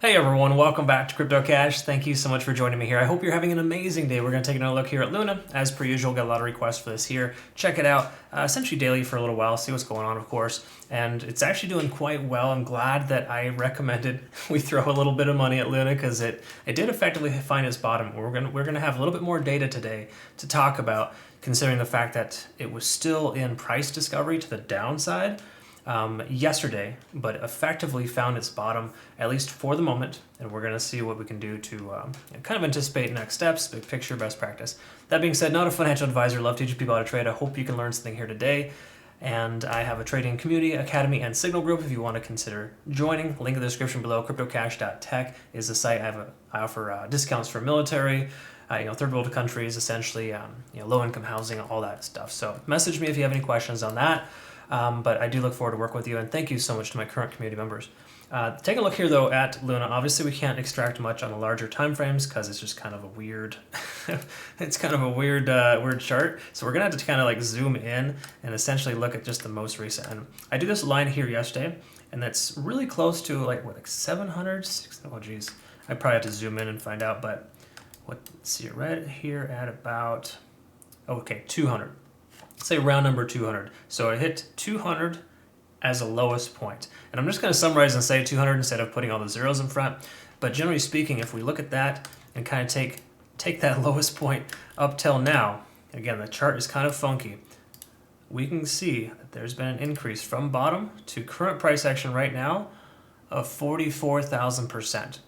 Hey everyone, welcome back to CryptoCache. Thank you so much for joining me here. I hope you're having an amazing day. We're going to take another look here at Luna. As per usual, got a lot of requests for this here. Check it out, essentially daily for a little while, see what's going on, of course. And it's actually doing quite well. I'm glad that I recommended we throw a little bit of money at Luna because it did effectively find its bottom. We're gonna have a little bit more data today to talk about, considering the fact that it was still in price discovery to the downside yesterday, but effectively found its bottom, at least for the moment, and we're going to see what we can do to kind of anticipate next steps, big picture, best practice. That being said, not a financial advisor, love teaching people how to trade. I hope you can learn something here today, and I have a trading community, academy, and signal group if you want to consider joining. Link in the description below. CryptoCache.tech is the site. I offer discounts for military, third world countries, essentially, low-income housing, all that stuff. So message me if you have any questions on that. But I do look forward to working with you, and thank you so much to my current community members. Take a look here though at Luna. Obviously we can't extract much on the larger time frames because it's just kind of a weird it's kind of a weird chart. So we're gonna have to kind of like zoom in and essentially look at just the most recent. And I did this line here yesterday, and that's really close to like 700, oh geez, I probably have to zoom in and find out, but let's see, right here at about 200. Say round number 200. So I hit 200 as a lowest point. And I'm just going to summarize and say 200 instead of putting all the zeros in front. But generally speaking, if we look at that and kind of take that lowest point up till now, again, the chart is kind of funky. We can see that there's been an increase from bottom to current price action right now of 44,000%.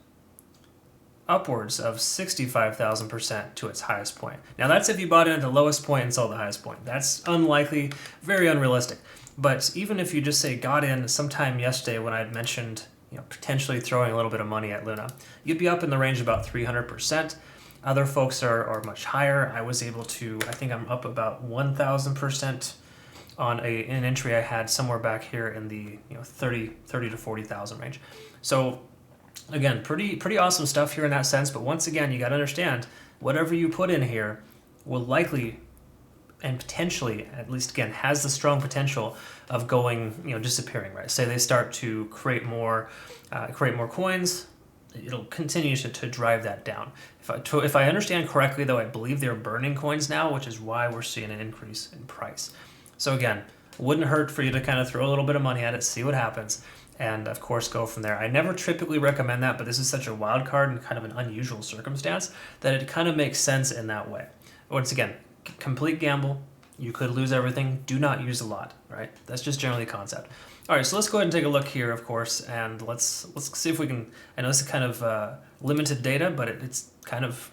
Upwards of 65,000% to its highest point. Now that's if you bought in at the lowest point and sold the highest point. That's unlikely, very unrealistic. But even if you just say got in sometime yesterday when I had mentioned potentially throwing a little bit of money at Luna, you'd be up in the range of about 300%. Other folks are much higher. I was able to, I think I'm up about 1,000% on an entry I had somewhere back here in the 30 to 40,000 range. So again, pretty awesome stuff here in that sense, but once again, you got to understand, whatever you put in here will likely and potentially, at least again, has the strong potential of going, disappearing, right? Say they start to create more coins, it'll continue to drive that down. If I understand correctly, though, I believe they're burning coins now, which is why we're seeing an increase in price. So again, wouldn't hurt for you to kind of throw a little bit of money at it, see what happens, and of course go from there. I never typically recommend that, but this is such a wild card and kind of an unusual circumstance that it kind of makes sense in that way. Once again, complete gamble. You could lose everything. Do not use a lot, right? That's just generally the concept. All right, so let's go ahead and take a look here, of course, and let's see if we can. I know this is kind of limited data, but it's kind of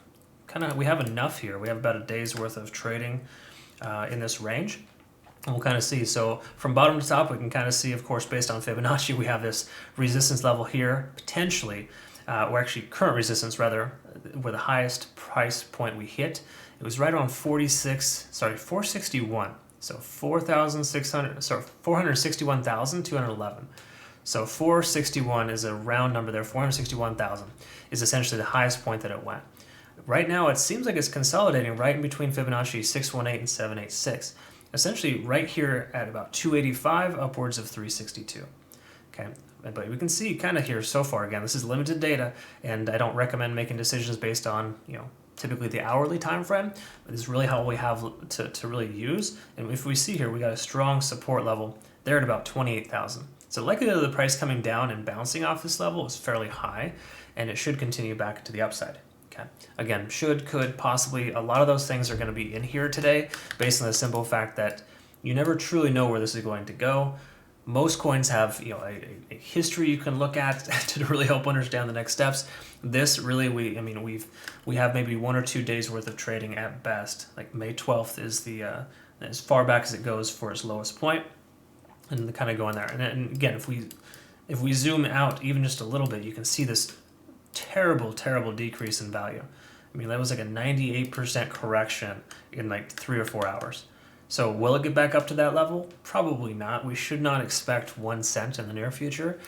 we have enough here. We have about a day's worth of trading in this range. And we'll kind of see. So from bottom to top, we can kind of see, of course, based on Fibonacci, we have this resistance level here, potentially, or actually current resistance rather, where the highest price point we hit. It was right around 461. So 461,211. So 461 is a round number there. 461,000 is essentially the highest point that it went. Right now, it seems like it's consolidating right in between Fibonacci 618 and 786. Essentially right here at about 285, upwards of 362. Okay, but we can see kind of here so far, again, this is limited data, and I don't recommend making decisions based on, typically the hourly time frame. This is really how we have to really use. And if we see here, we got a strong support level there at about 28,000. So likelihood of the price coming down and bouncing off this level is fairly high, and it should continue back to the upside. Okay. Again, should, could, possibly, a lot of those things are going to be in here today based on the simple fact that you never truly know where this is going to go. Most coins have a history you can look at to really help understand the next steps. This really, we have maybe 1 or 2 days worth of trading at best. Like May 12th is the as far back as it goes for its lowest point, and kind of going there. And again, if we zoom out even just a little bit, you can see this terrible decrease in value. I mean, that was like a 98% correction in like 3 or 4 hours. So will it get back up to that level? Probably not. We should not expect 1 cent in the near future.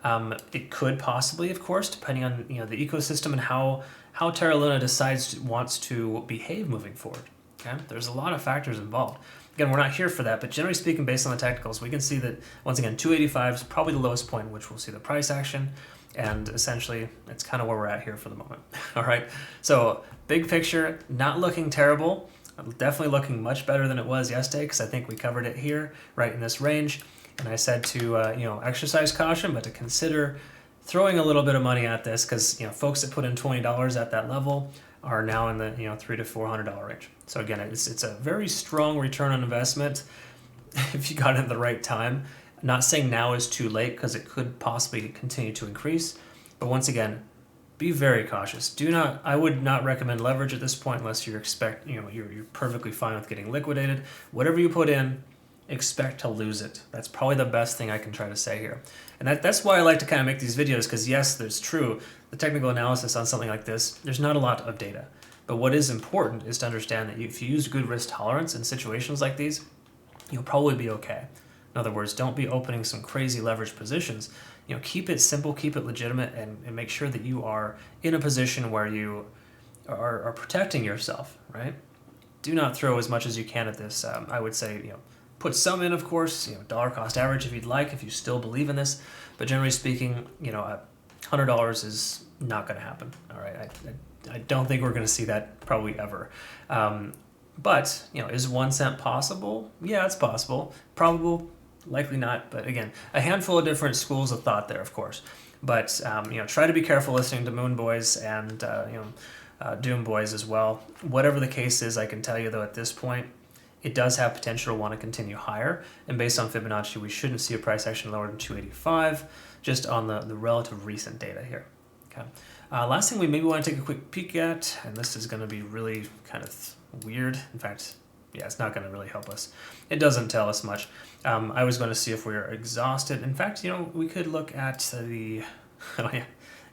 It could possibly, of course, depending on the ecosystem and how Terra Luna wants to behave moving forward. Okay, there's a lot of factors involved. Again, we're not here for that, but generally speaking, based on the technicals, we can see that once again 285 is probably the lowest point in which we'll see the price action. And essentially, it's kind of where we're at here for the moment. All right. So big picture, not looking terrible. Definitely looking much better than it was yesterday, because I think we covered it here, right in this range. And I said to exercise caution, but to consider throwing a little bit of money at this, because folks that put in $20 at that level are now in the $300 to $400 range. So again, it's a very strong return on investment if you got it at the right time. I'm not saying now is too late, because it could possibly continue to increase. But once again, be very cautious. I would not recommend leverage at this point unless you're perfectly fine with getting liquidated. Whatever you put in, expect to lose it. That's probably the best thing I can try to say here. And that's why I like to kind of make these videos, because yes, there's true. The technical analysis on something like this, there's not a lot of data. But what is important is to understand that if you use good risk tolerance in situations like these, you'll probably be okay. In other words, don't be opening some crazy leverage positions. Keep it simple, keep it legitimate, and make sure that you are in a position where you are protecting yourself, right? Do not throw as much as you can at this. I would say, put some in, of course, dollar cost average if you'd like, if you still believe in this. But generally speaking, $100 is not going to happen. All right, I don't think we're going to see that probably ever. But is 1 cent possible? Yeah, it's possible. Probable. Likely not, but again, a handful of different schools of thought there, of course. But try to be careful listening to Moon Boys and Doom Boys as well. Whatever the case is, I can tell you though at this point, it does have potential to want to continue higher. And based on Fibonacci, we shouldn't see a price action lower than 285, just on the relative recent data here. Okay. Last thing we maybe want to take a quick peek at, and this is going to be really kind of weird. In fact, yeah, it's not going to really help us. It doesn't tell us much. I was going to see if we are exhausted. In fact, we could look at the... Oh, yeah.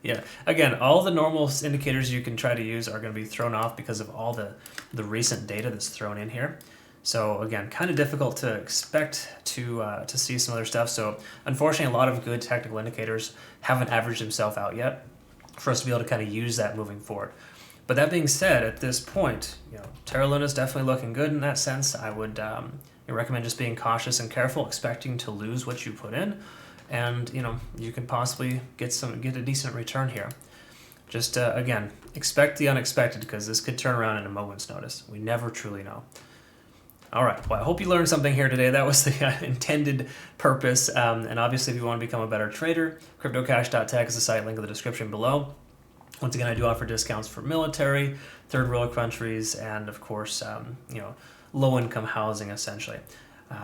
Yeah. Again, all the normal indicators you can try to use are going to be thrown off because of all the recent data that's thrown in here. So again, kind of difficult to expect to see some other stuff. So unfortunately, a lot of good technical indicators haven't averaged themselves out yet for us to be able to kind of use that moving forward. But that being said, at this point, Terra Luna is definitely looking good in that sense. I would recommend just being cautious and careful, expecting to lose what you put in, and you can possibly get a decent return here. Just again, expect the unexpected, because this could turn around in a moment's notice. We never truly know. All right. Well, I hope you learned something here today. That was the intended purpose. And obviously, if you want to become a better trader, CryptoCache.tech is the site, link in the description below. Once again, I do offer discounts for military, third world countries, and of course, low-income housing, essentially.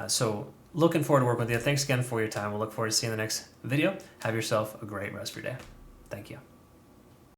So looking forward to working with you. Thanks again for your time. We'll look forward to seeing you in the next video. Have yourself a great rest of your day. Thank you.